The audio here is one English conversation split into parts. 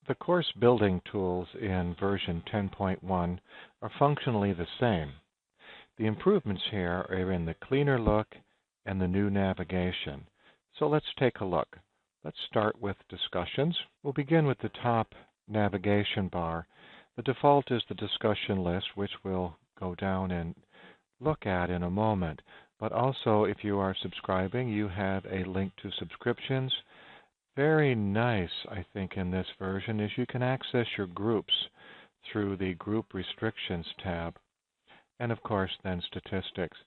The course building tools in version 10.1 are functionally the same. The improvements here are in the cleaner look and the new navigation. So let's take a look. Let's start with discussions. We'll begin with the top navigation bar. The default is the discussion list, which we'll go down and look at in a moment. But also, if you are subscribing, you have a link to subscriptions. Very nice, I think, in this version is you can access your groups through the Group Restrictions tab. And of course, then statistics.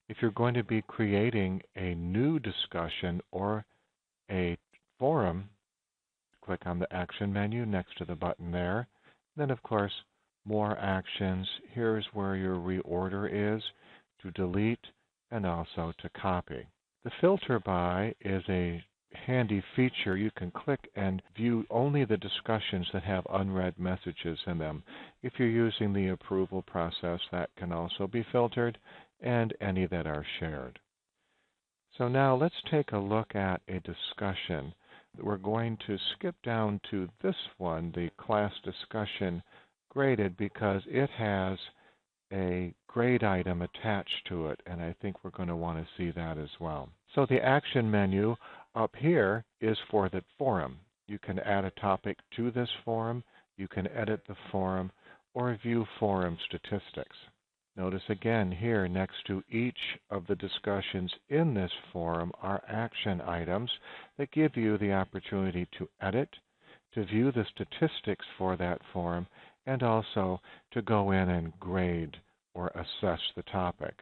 If you're going to be creating a new discussion or a forum, click on the Action menu next to the button there. Then, of course, more actions. Here's where your reorder is, to delete and also to copy. The filter by is a handy feature. You can click and view only the discussions that have unread messages in them. If you're using the approval process, that can also be filtered, and any that are shared. So now let's take a look at a discussion. We're going to skip down to this one, the class discussion graded, because it has a grade item attached to it, and I think we're going to want to see that as well. So the action menu up here is for the forum. You can add a topic to this forum, you can edit the forum, or view forum statistics. Notice again here next to each of the discussions in this forum are action items that give you the opportunity to edit, to view the statistics for that forum, and also to go in and grade or assess the topic.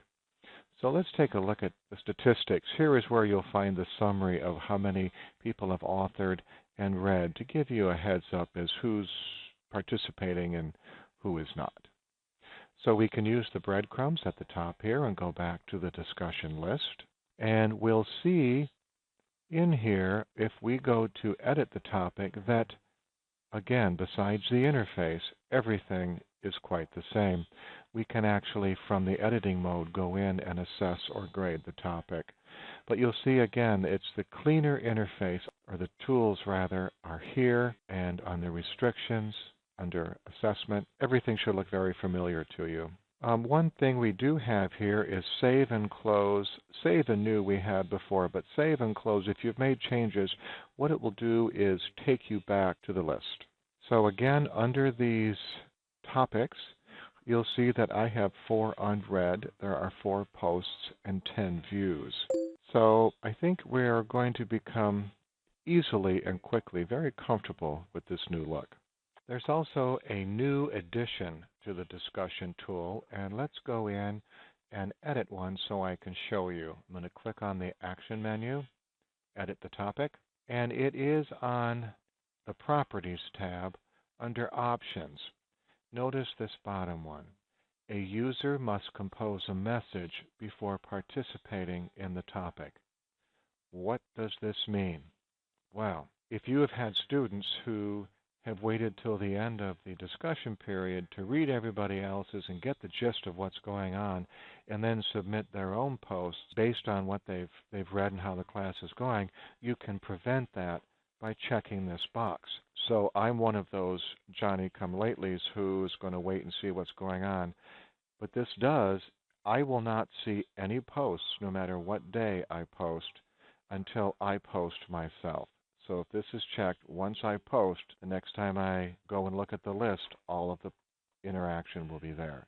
So let's take a look at the statistics. Here is where you'll find the summary of how many people have authored and read to give you a heads up as who's participating and who is not. So we can use the breadcrumbs at the top here and go back to the discussion list. And we'll see in here, if we go to edit the topic, that again, besides the interface, everything is quite the same. We can actually, from the editing mode, go in and assess or grade the topic. But you'll see again, it's the cleaner interface, or the tools rather, are here, and on the restrictions, under assessment, everything should look very familiar to you. One thing we do have here is save and close. Save and new we had before, but save and close, if you've made changes, what it will do is take you back to the list. So again, under these topics, you'll see that I have 4 unread. There are 4 posts and 10 views. So I think we are going to become easily and quickly very comfortable with this new look. There's also a new addition to the discussion tool, and let's go in and edit one so I can show you. I'm going to click on the Action menu, edit the topic, and it is on the Properties tab under Options. Notice this bottom one. A user must compose a message before participating in the topic. What does this mean? Well, if you have had students who have waited till the end of the discussion period to read everybody else's and get the gist of what's going on, and then submit their own posts based on what they've read and how the class is going, you can prevent that by checking this box. So I'm one of those Johnny-come-latelys who's going to wait and see what's going on. But this does, I will not see any posts, no matter what day I post, until I post myself. So if this is checked, once I post, the next time I go and look at the list, all of the interaction will be there.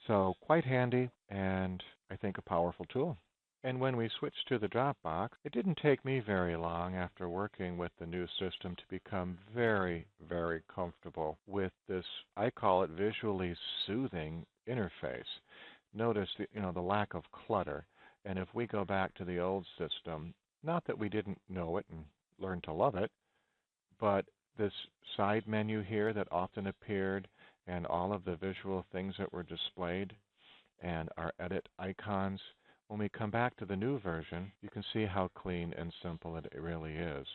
So quite handy, and I think a powerful tool. And when we switched to the Dropbox, it didn't take me very long after working with the new system to become very, very comfortable with this, I call it visually soothing interface. Notice the lack of clutter. And if we go back to the old system, not that we didn't know it and learn to love it, but this side menu here that often appeared, and all of the visual things that were displayed, and our edit icons. When we come back to the new version, you can see how clean and simple it really is.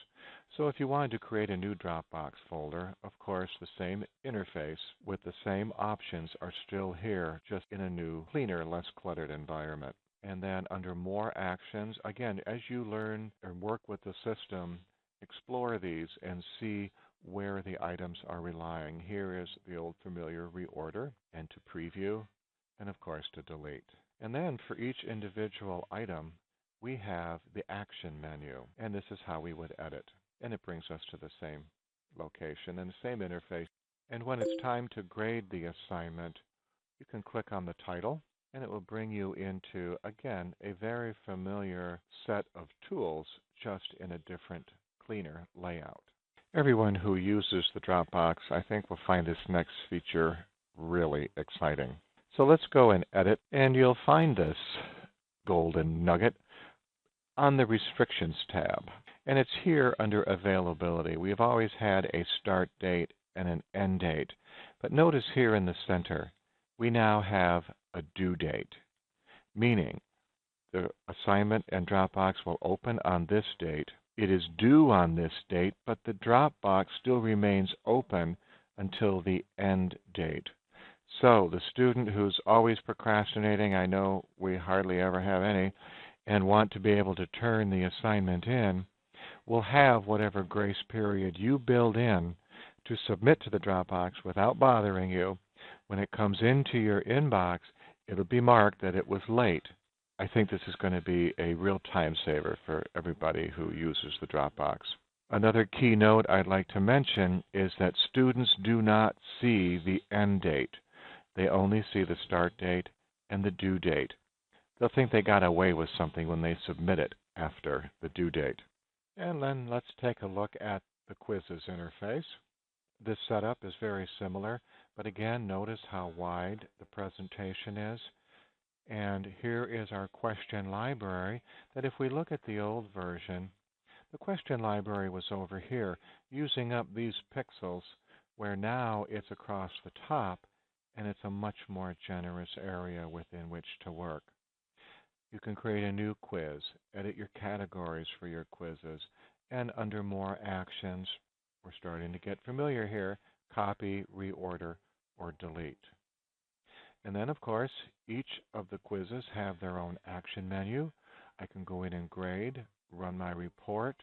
So if you wanted to create a new Dropbox folder, of course, the same interface with the same options are still here, just in a new, cleaner, less cluttered environment. And then under More Actions, again, as you learn and work with the system, explore these and see where the items are relying. Here is the old familiar reorder and to preview, and of course to delete. And then for each individual item, we have the action menu, and this is how we would edit. And it brings us to the same location and the same interface. And when it's time to grade the assignment, you can click on the title, and it will bring you into, again, a very familiar set of tools, just in a different, cleaner layout. Everyone who uses the Dropbox, I think, will find this next feature really exciting. So let's go and edit, and you'll find this golden nugget on the Restrictions tab. And it's here under Availability. We've always had a start date and an end date. But notice here in the center, we now have a due date, meaning the assignment and Dropbox will open on this date. It is due on this date, but the Dropbox still remains open until the end date. So the student who's always procrastinating, I know we hardly ever have any, and want to be able to turn the assignment in, will have whatever grace period you build in to submit to the Dropbox without bothering you. When it comes into your inbox, it'll be marked that it was late. I think this is going to be a real time saver for everybody who uses the Dropbox. Another key note I'd like to mention is that students do not see the end date. They only see the start date and the due date. They'll think they got away with something when they submit it after the due date. And then let's take a look at the quizzes interface. This setup is very similar, but again, notice how wide the presentation is. And here is our question library, that if we look at the old version, the question library was over here, using up these pixels, where now it's across the top, and it's a much more generous area within which to work. You can create a new quiz, edit your categories for your quizzes, and under More Actions, we're starting to get familiar here, copy, reorder, or delete. And then, of course, each of the quizzes have their own action menu. I can go in and grade, run my report,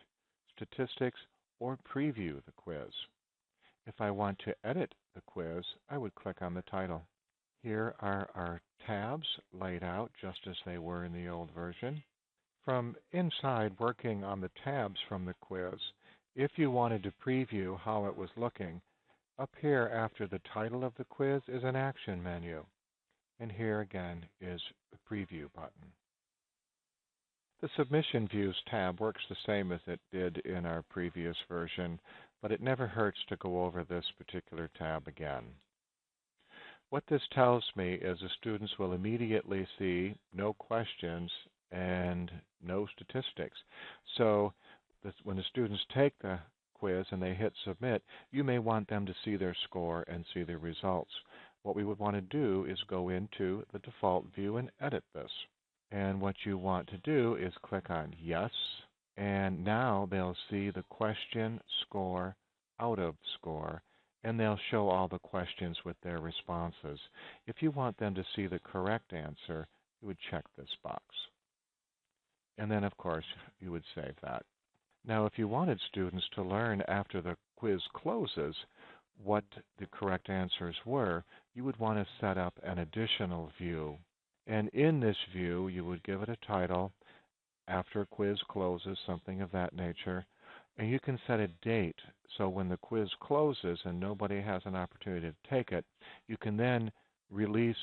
statistics, or preview the quiz. If I want to edit the quiz, I would click on the title. Here are our tabs laid out just as they were in the old version. From inside, working on the tabs from the quiz, if you wanted to preview how it was looking, up here after the title of the quiz is an action menu. And here again is the preview button. The Submission Views tab works the same as it did in our previous version, but it never hurts to go over this particular tab again. What this tells me is the students will immediately see no questions and no statistics. So when the students take the quiz and they hit submit, you may want them to see their score and see the results. What we would want to do is go into the default view and edit this. And what you want to do is click on Yes, and now they'll see the question, score, out of score, and they'll show all the questions with their responses. If you want them to see the correct answer, you would check this box. And then, of course, you would save that. Now, if you wanted students to learn after the quiz closes what the correct answers were, you would want to set up an additional view. And in this view, you would give it a title, after a quiz closes, something of that nature. And you can set a date, so when the quiz closes and nobody has an opportunity to take it, you can then release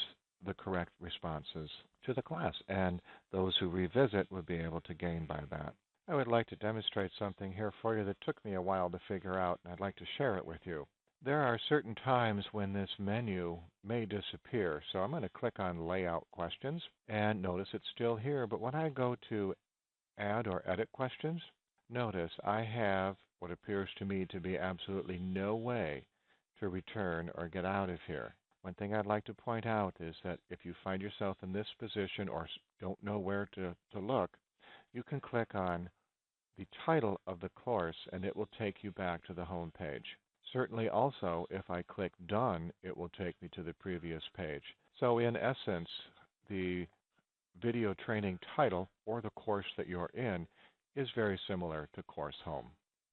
the correct responses to the class, and those who revisit would be able to gain by that. I would like to demonstrate something here for you that took me a while to figure out, and I'd like to share it with you. There are certain times when this menu may disappear, so I'm going to click on Layout Questions, and notice it's still here, but when I go to Add or Edit Questions, notice I have what appears to me to be absolutely no way to return or get out of here. One thing I'd like to point out is that if you find yourself in this position or don't know where to look, you can click on the title of the course and it will take you back to the home page. Certainly also, if I click Done, it will take me to the previous page. So in essence, the video training title or the course that you're in is very similar to Course Home.